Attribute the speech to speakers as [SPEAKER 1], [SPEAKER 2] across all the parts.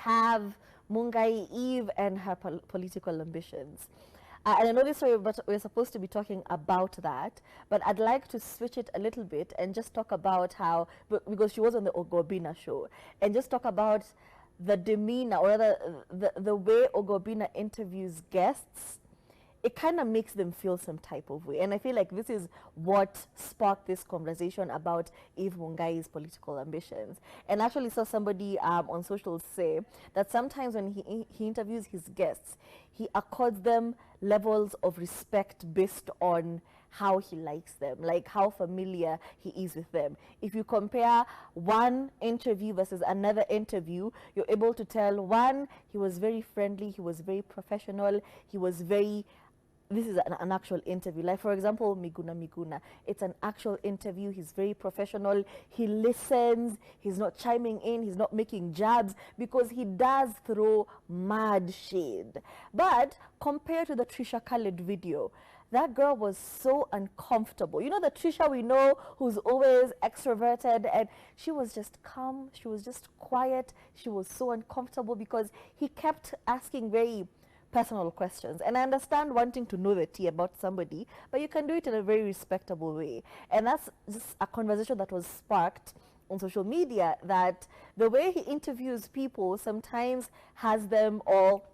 [SPEAKER 1] have Mungai Eve and her political ambitions. And I know this story, but we're supposed to be talking about that. But I'd like to switch it a little bit and just talk about how, because she was on the Ogobina show, and just talk about the demeanor, or rather the way Ogobina interviews guests. It kind of makes them feel some type of way. And I feel like this is what sparked this conversation about Eve Mungai's political ambitions. And I actually saw somebody on social say that sometimes when he interviews his guests, he accords them levels of respect based on how he likes them, like how familiar he is with them. If you compare one interview versus another interview, you're able to tell, one, he was very friendly, he was very professional, he was very, this is an actual interview. Like, for example, Miguna. It's an actual interview. He's very professional. He listens. He's not chiming in. He's not making jabs, because he does throw mad shade. But compared to the Trisha Khaled video, that girl was so uncomfortable. You know the Trisha we know, who's always extroverted, and she was just calm. She was just quiet. She was so uncomfortable because he kept asking very personal questions. And I understand wanting to know the tea about somebody, but you can do it in a very respectable way. And that's just a conversation that was sparked on social media, that the way he interviews people sometimes has them all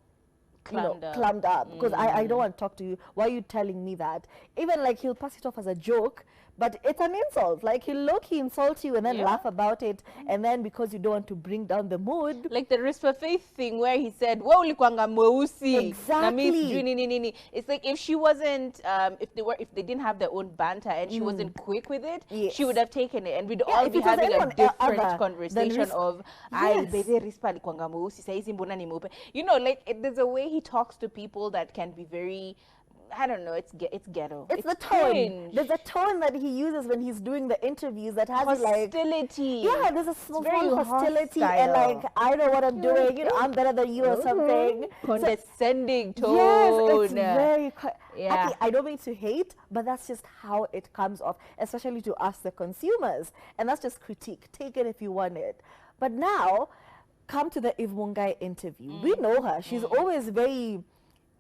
[SPEAKER 1] clammed up. Because I don't want to talk to you. Why are you telling me that? Even like he'll pass it off as a joke, but it's an insult. Like he insult you and then laugh about it, and then because you don't want to bring down the mood.
[SPEAKER 2] Like the Risk for Faith thing where he said, "Wa ulikwanga mweusi."
[SPEAKER 1] Exactly.
[SPEAKER 2] It's like if she wasn't, if they didn't have their own banter and she wasn't quick with it, she would have taken it, and we'd all be having a different conversation of, "I bebe Rispa alikwanga mweusi, saizi mbona ni mweupe." You know, like there's a way he talks to people that can be very, I don't know, it's ghetto.
[SPEAKER 1] It's the tone. Cringe. There's a tone that he uses when he's doing the interviews that has
[SPEAKER 2] hostility.
[SPEAKER 1] Like, there's a small hostility and like, I know what I'm doing, you know, I'm better than you or something.
[SPEAKER 2] Condescending tone.
[SPEAKER 1] Yes, it's very, actually, I don't mean to hate, but that's just how it comes off, especially to us, the consumers. And that's just critique. Take it if you want it. But now, come to the Eve Mungai interview. We know her. She's always very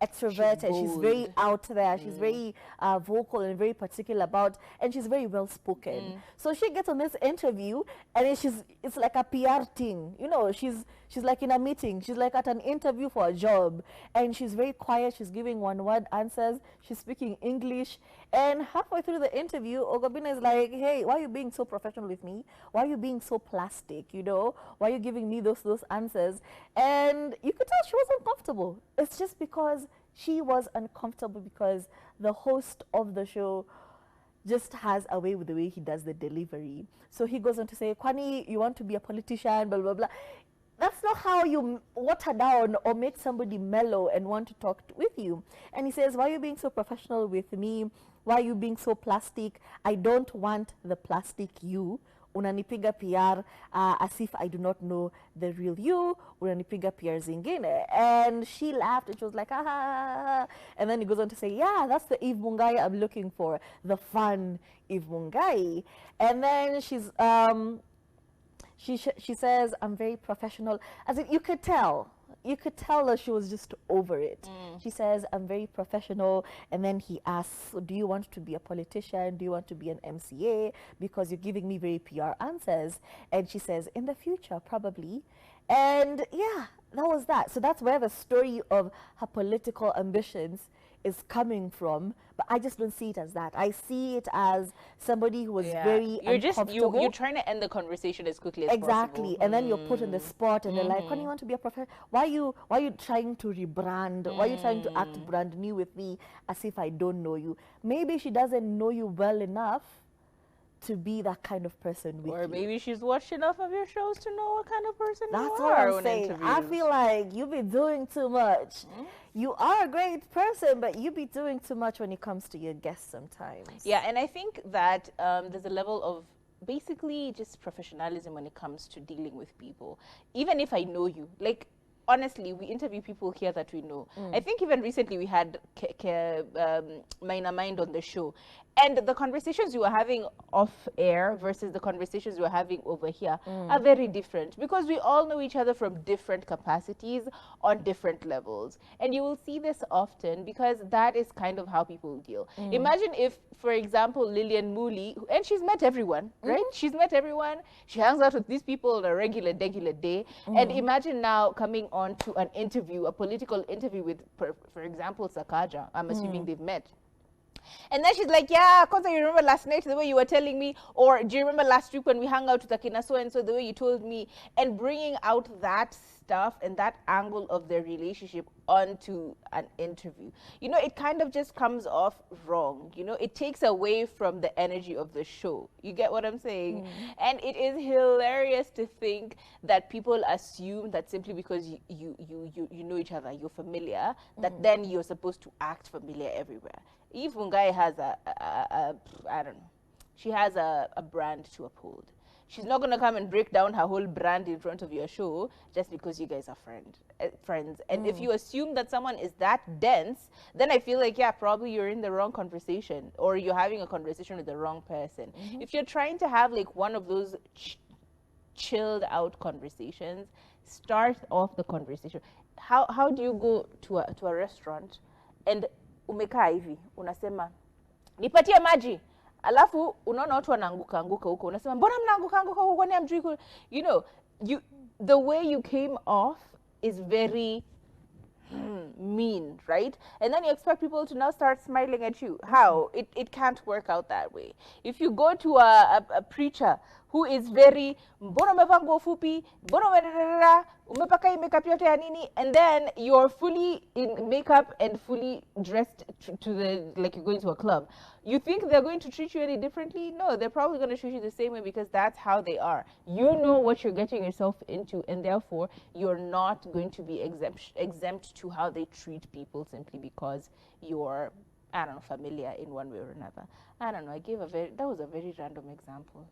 [SPEAKER 1] extroverted. She's very out there. She's very vocal and very particular about, and she's very well spoken. So she gets on this interview, and it's like a PR thing. You know, she's like in a meeting. She's like at an interview for a job, and she's very quiet. She's giving one-word answers. She's speaking English, and halfway through the interview, Ogobina is like, "Hey, why are you being so professional with me? Why are you being so plastic? You know, why are you giving me those answers?" And you could tell she was uncomfortable. It's just because she was uncomfortable because the host of the show just has a way with the way he does the delivery. So he goes on to say, "Kwani, you want to be a politician, blah, blah, blah." That's not how you water down or make somebody mellow and want to talk with you. And he says, "Why are you being so professional with me? Why are you being so plastic? I don't want the plastic you. Unanipiga PR as if I do not know the real you. Unanipiga PR zingine." And she laughed and she was like, "Ah, ha, ha, ha." And then he goes on to say, "Yeah, that's the Eve Mungai I'm looking for, the fun Eve Mungai." And then she says, "I'm very professional." As if you could tell that she was just over it. She says, "I'm very professional." And then he asks, "Do you want to be a politician? Do you want to be an MCA? Because you're giving me very PR answers." And she says, "In the future, probably." And yeah, that was that. So that's where the story of her political ambitions is coming from, but I just don't see it as that. I see it as somebody who was very uncomfortable.
[SPEAKER 2] You're trying to end the conversation as quickly as possible.
[SPEAKER 1] And then you're put in the spot, and they're like, "When you want to be a professional, why are you trying to rebrand? Why are you trying to act brand new with me as if I don't know you?" Maybe she doesn't know you well enough to be that kind of person with you.
[SPEAKER 2] Or maybe she's watched enough of your shows to know what kind of person you are.
[SPEAKER 1] That's what I'm saying. I feel like you be doing too much. You are a great person, but you be doing too much when it comes to your guests sometimes.
[SPEAKER 2] Yeah, and I think that there's a level of basically just professionalism when it comes to dealing with people. Even if I know you, like, honestly, we interview people here that we know. I think even recently we had Maina Mind on the show. And the conversations you were having off air versus the conversations you were having over here are very different, because we all know each other from different capacities on different levels. And you will see this often because that is kind of how people deal. Imagine if, for example, Lillian Mooley, and she's met everyone, right? She's met everyone. She hangs out with these people on a regular day. And imagine now coming on to an interview, a political interview with, for example, Sakaja. I'm assuming they've met. And then she's like, yeah, because you remember last night the way you were telling me, or do you remember last week when we hung out with Akina so-and-so, the way you told me, and bringing out that stuff and that angle of their relationship onto an interview. You know, it kind of just comes off wrong. You know, it takes away from the energy of the show. You get what I'm saying? And it is hilarious to think that people assume that simply because you know each other, you're familiar, that then you're supposed to act familiar everywhere. If Mungai has I don't know, she has a brand to uphold. She's not going to come and break down her whole brand in front of your show just because you guys are friends. And if you assume that someone is that dense, then I feel like, yeah, probably you're in the wrong conversation, or you're having a conversation with the wrong person. If you're trying to have like one of those chilled out conversations, start off the conversation. How do you go to a restaurant and umekaa hivi unasema nipatie maji, alafu unaona watu wanaanguka huko, unasema mbona mnaanguka huko, kwani hamjui? You know, the way you came off is very mean, right? And then you expect people to now start smiling at you. How? It can't work out that way. If you go to a preacher who is very mbona umevaa nguo fupi, mbona umepaka hii makeup yote ya nini, and then you're fully in makeup and fully dressed to the, like you're going to a club, you think they're going to treat you any differently? No, they're probably going to treat you the same way, because that's how they are. You know what you're getting yourself into, and therefore you're not going to be exempt to how they treat people simply because you're, I don't know, familiar in one way or another. I don't know, that was a very random example.